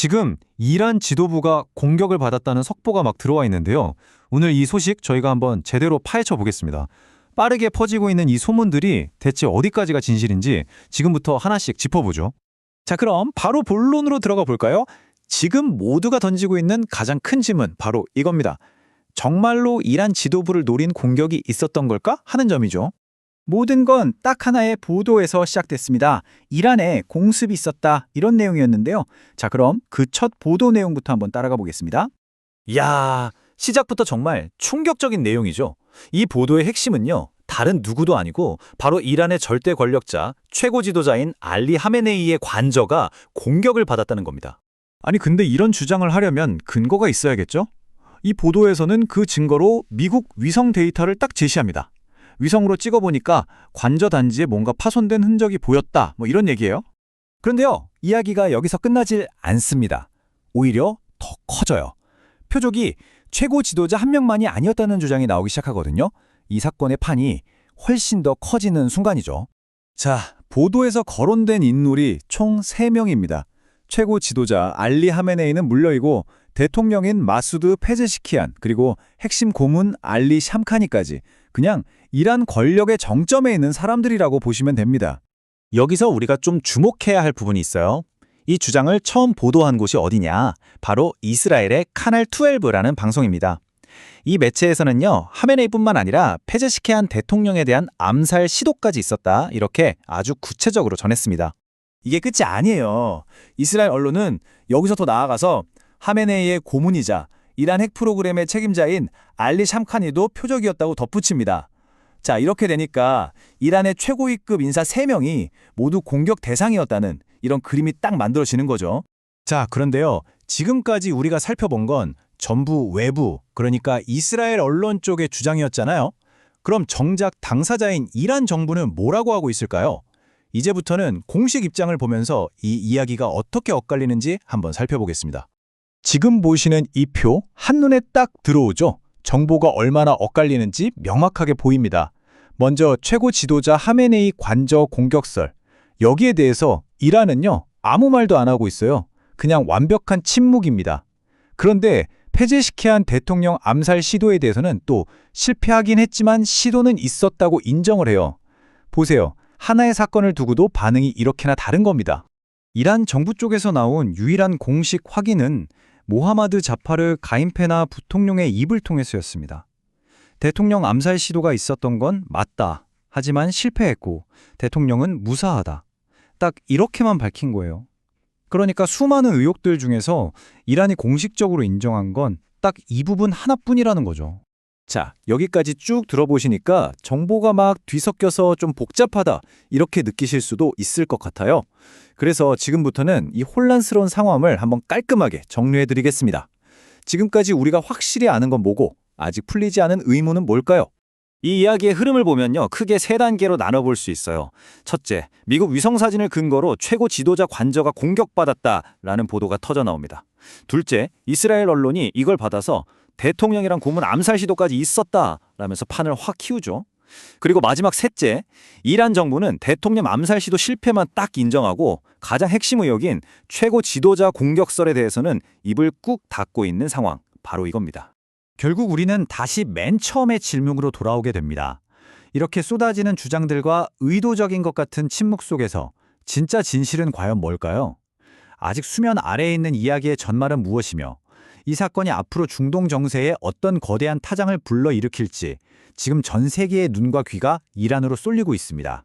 지금 이란 지도부가 공격을 받았다는 속보가 막 들어와 있는데요. 오늘 이 소식 저희가 한번 제대로 파헤쳐 보겠습니다. 빠르게 퍼지고 있는 이 소문들이 대체 어디까지가 진실인지 지금부터 하나씩 짚어보죠. 자, 그럼 바로 본론으로 들어가 볼까요? 지금 모두가 던지고 있는 가장 큰 질문, 바로 이겁니다. 정말로 이란 지도부를 노린 공격이 있었던 걸까? 하는 점이죠. 모든 건 딱 하나의 보도에서 시작됐습니다. 이란에 공습이 있었다, 이런 내용이었는데요. 자, 그럼 그 첫 보도 내용부터 한번 따라가 보겠습니다. 이야, 시작부터 정말 충격적인 내용이죠. 이 보도의 핵심은요, 다른 누구도 아니고 바로 이란의 절대 권력자, 최고 지도자인 알리 하메네이의 관저가 공격을 받았다는 겁니다. 아니, 근데 이런 주장을 하려면 근거가 있어야겠죠? 이 보도에서는 그 증거로 미국 위성 데이터를 딱 제시합니다. 위성으로 찍어보니까 관저 단지에 뭔가 파손된 흔적이 보였다, 뭐 이런 얘기예요. 그런데요, 이야기가 여기서 끝나질 않습니다. 오히려 더 커져요. 표적이 최고 지도자 한 명만이 아니었다는 주장이 나오기 시작하거든요. 이 사건의 판이 훨씬 더 커지는 순간이죠. 자, 보도에서 거론된 인물이 총 3명입니다. 최고 지도자 알리 하메네이는 물론이고 대통령인 마수드 페제시키안, 그리고 핵심 고문 알리 샴카니까지 그냥 이란 권력의 정점에 있는 사람들이라고 보시면 됩니다. 여기서 우리가 좀 주목해야 할 부분이 있어요. 이 주장을 처음 보도한 곳이 어디냐? 바로 이스라엘의 카날 12라는 방송입니다. 이 매체에서는요, 하메네이뿐만 아니라 페제시키안 대통령에 대한 암살 시도까지 있었다, 이렇게 아주 구체적으로 전했습니다. 이게 끝이 아니에요. 이스라엘 언론은 여기서 더 나아가서 하메네이의 고문이자 이란 핵 프로그램의 책임자인 알리 샴카니도 표적이었다고 덧붙입니다. 자, 이렇게 되니까 이란의 최고위급 인사 3명이 모두 공격 대상이었다는 이런 그림이 딱 만들어지는 거죠. 자, 그런데요, 지금까지 우리가 살펴본 건 전부 외부, 그러니까 이스라엘 언론 쪽의 주장이었잖아요. 그럼 정작 당사자인 이란 정부는 뭐라고 하고 있을까요? 이제부터는 공식 입장을 보면서 이 이야기가 어떻게 엇갈리는지 한번 살펴보겠습니다. 지금 보시는 이 표 한눈에 딱 들어오죠? 정보가 얼마나 엇갈리는지 명확하게 보입니다. 먼저 최고 지도자 하메네이 관저 공격설. 여기에 대해서 이란은요, 아무 말도 안 하고 있어요. 그냥 완벽한 침묵입니다. 그런데 페제시키안 대통령 암살 시도에 대해서는 또 실패하긴 했지만 시도는 있었다고 인정을 해요. 보세요. 하나의 사건을 두고도 반응이 이렇게나 다른 겁니다. 이란 정부 쪽에서 나온 유일한 공식 확인은 모하마드 자파르 가임페나 부통령의 입을 통해서였습니다. 대통령 암살 시도가 있었던 건 맞다. 하지만 실패했고 대통령은 무사하다. 딱 이렇게만 밝힌 거예요. 그러니까 수많은 의혹들 중에서 이란이 공식적으로 인정한 건 딱 이 부분 하나뿐이라는 거죠. 자, 여기까지 쭉 들어보시니까 정보가 막 뒤섞여서 좀 복잡하다, 이렇게 느끼실 수도 있을 것 같아요. 그래서 지금부터는 이 혼란스러운 상황을 한번 깔끔하게 정리해드리겠습니다. 지금까지 우리가 확실히 아는 건 뭐고 아직 풀리지 않은 의문은 뭘까요? 이 이야기의 흐름을 보면요, 크게 3단계로 나눠볼 수 있어요. 첫째, 미국 위성사진을 근거로 최고 지도자 관저가 공격받았다라는 보도가 터져 나옵니다. 둘째, 이스라엘 언론이 이걸 받아서 대통령이랑 고문 암살 시도까지 있었다라면서 판을 확 키우죠. 그리고 마지막 셋째, 이란 정부는 대통령 암살 시도 실패만 딱 인정하고 가장 핵심 의혹인 최고 지도자 공격설에 대해서는 입을 꾹 닫고 있는 상황, 바로 이겁니다. 결국 우리는 다시 맨 처음의 질문으로 돌아오게 됩니다. 이렇게 쏟아지는 주장들과 의도적인 것 같은 침묵 속에서 진짜 진실은 과연 뭘까요? 아직 수면 아래에 있는 이야기의 전말은 무엇이며 이 사건이 앞으로 중동 정세에 어떤 거대한 타장을 불러일으킬지 지금 전 세계의 눈과 귀가 이란으로 쏠리고 있습니다.